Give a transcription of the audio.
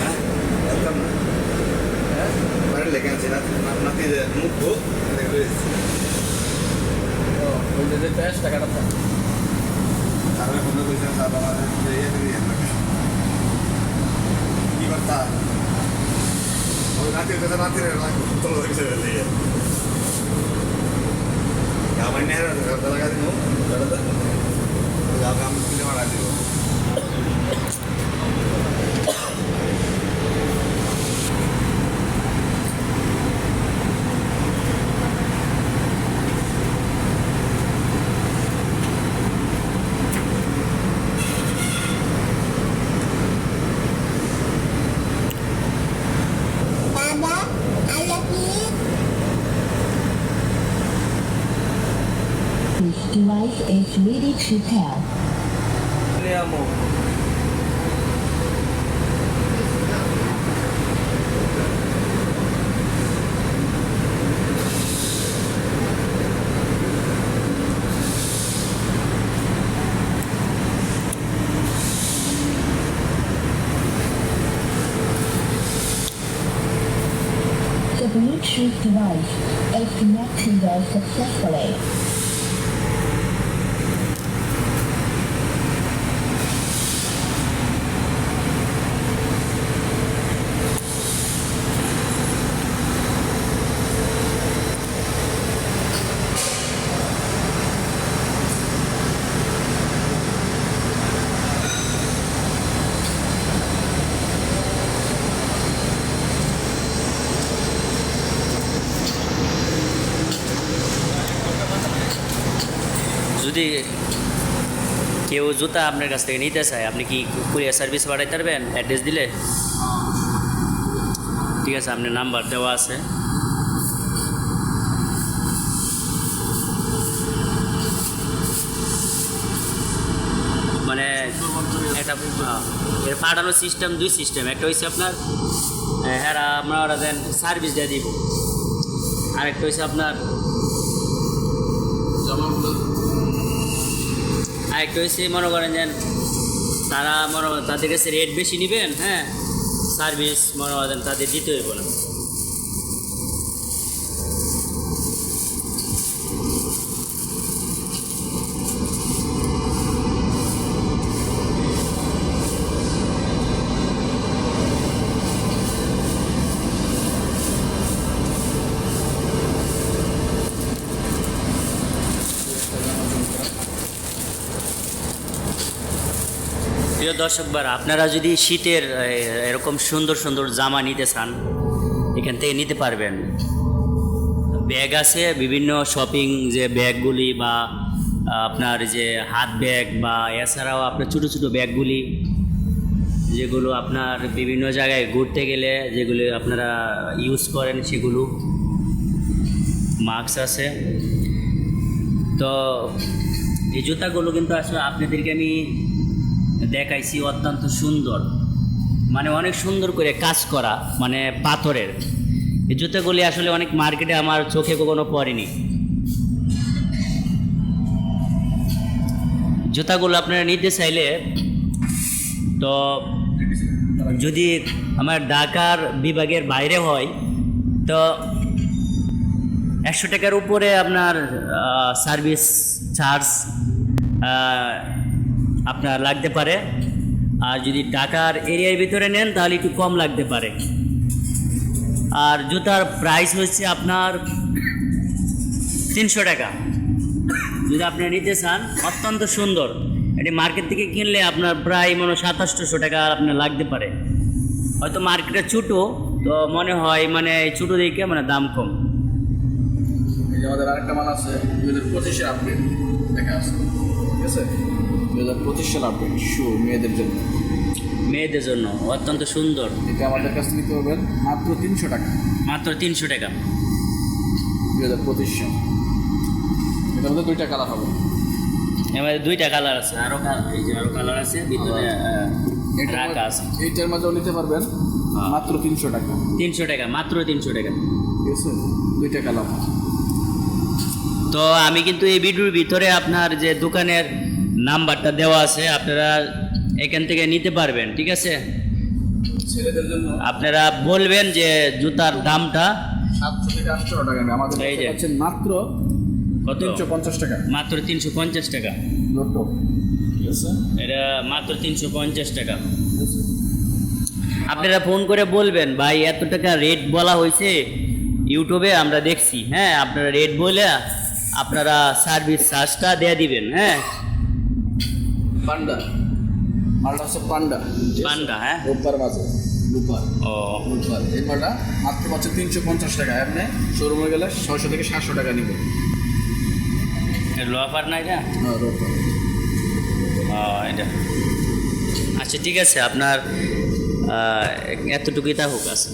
হ্যাঁ একদম না হ্যাঁ মানে লেগে আছে নাতি মুখ ও ওই যে প্যাস টাকাটা থাক তাহলে কোনো পয়সা সাদা কি করতা ওই নাতির কথা নাতির তোলো দেখছে বেরিয়ে আমার নেহরা লাগা দিব কাম কিনে মারা দিব This device is ready to pair. নিয়ামো The Bluetooth device is connected successfully. যদি কেউ জুতা আপনার কাছ থেকে নিতে চায় আপনি কি কুরিয়ার সার্ভিস পাঠাইতে পারবেন অ্যাড্রেস দিলে? ঠিক আছে, আপনার নাম্বার দেওয়া আছে। মানে একটা এর পাঠানোর সিস্টেম দুই সিস্টেম, একটা হচ্ছে আপনার হ্যাঁ আমরা ওরা দেন সার্ভিস দিয়ে দিব, আরেকটা হচ্ছে আপনার আরেকটা হচ্ছে মনে করেন যে তারা তাদের কাছে রেট বেশি নেবেন, হ্যাঁ সার্ভিস মনে করেন তাদের দিতে হইব না। প্রিয় দর্শকবার, আপনারা যদি শীতের এরকম সুন্দর সুন্দর জামা নিতে চান এখান থেকে নিতে পারবেন। ব্যাগ আছে বিভিন্ন শপিং যে ব্যাগগুলি বা আপনার যে হাত ব্যাগ বা এছাড়াও আপনার ছোটো ছোটো ব্যাগগুলি যেগুলো আপনার বিভিন্ন জায়গায় ঘুরতে গেলে যেগুলো আপনারা ইউজ করেন সেগুলো, মাস্ক আছে। তো এই জুতাগুলো কিন্তু আসলে আপনাদেরকে আমি দেখাইছি, অত্যন্ত সুন্দর, মানে অনেক সুন্দর করে কাজ করা, মানে পাথরের। এই জুতাগুলি আসলে অনেক মার্কেটে আমার চোখে কখনো পড়েনি। জুতাগুলো আপনারা নিতে চাইলে তো যদি আমার ঢাকার বিভাগের বাইরে হয় তো 100 টাকার উপরে আপনার সার্ভিস চার্জ আপনার লাগতে পারে, আর যদি ঢাকার এরিয়ার ভিতরে নেন তাহলে একটু কম লাগতে পারে। আর জুতার প্রাইস হচ্ছে আপনার 300 টাকা। যদি আপনি নিতে চান, অত্যন্ত সুন্দর, এটি মার্কেট থেকে কিনলে আপনার প্রায় 2700 টাকা আপনার লাগতে পারে। হয়তো মার্কেটে ছোটো তো মনে হয় মানে ছোটো দিকে মানে দাম কম। এই যে আমাদের আরেকটা মাল আছে 2025 আপডেট দেখা আছে, ঠিক আছে 2025 সাল আপডেট শু মেয়েদের জন্য, মেয়েদের জন্য অত্যন্ত সুন্দর। এটা আমাদের কাছ থেকে নিতে পারবেন মাত্র 300 টাকা, মাত্র 300 টাকা 2025 সাল। এটার মধ্যে দুইটা কালার হবে, এবার দুইটা কালার আছে, আরও এই যে আরও কালার আছে ভিতরে রাখা আছে। এইটার মাঝেও নিতে পারবেন মাত্র 300 টাকা, 300 টাকা, মাত্র 300 টাকা। ঠিক আছে, দুইটা কালার। তো আমি কিন্তু এই ভিডিওর ভিতরে আপনার যে দোকানের নাম্বারটা দেওয়া আছে, আপনারা এখান থেকে নিতে পারবেন, ঠিক আছে। ছেলেদের জন্য আপনারা বলবেন যে জুতার দামটা 700 থেকে 800 টাকা নেবে। আমাদের এই যে। কাছে মাত্র কত 350 টাকা মাত্র 350 টাকা। লোটো, ঠিক আছে? এটা মাত্র 350 টাকা। ঠিক আছে? আপনারা ফোন করে বলবেন ভাই এত টাকা রেট বলা হয়েছে ইউটিউবে আমরা দেখছি, হ্যাঁ আপনারা রেট বলে আপনারা সার্ভিস চার্জটা দিয়ে দিবেন। হ্যাঁ পান্ডা, মালটা হচ্ছে পান্ডা, পান্ডা, হ্যাঁ রোববার বাজে রোববার, ও রোববার। এই মালটা মাত্র পাচ্ছে 350 টাকা। আপনি শোরুমে গেলে 600 থেকে 700 টাকা নিবে। লোয়াফার না এটা? হ্যাঁ, রোববার। এটা আচ্ছা ঠিক আছে, আপনার এতটুকুই তা হোক আছে।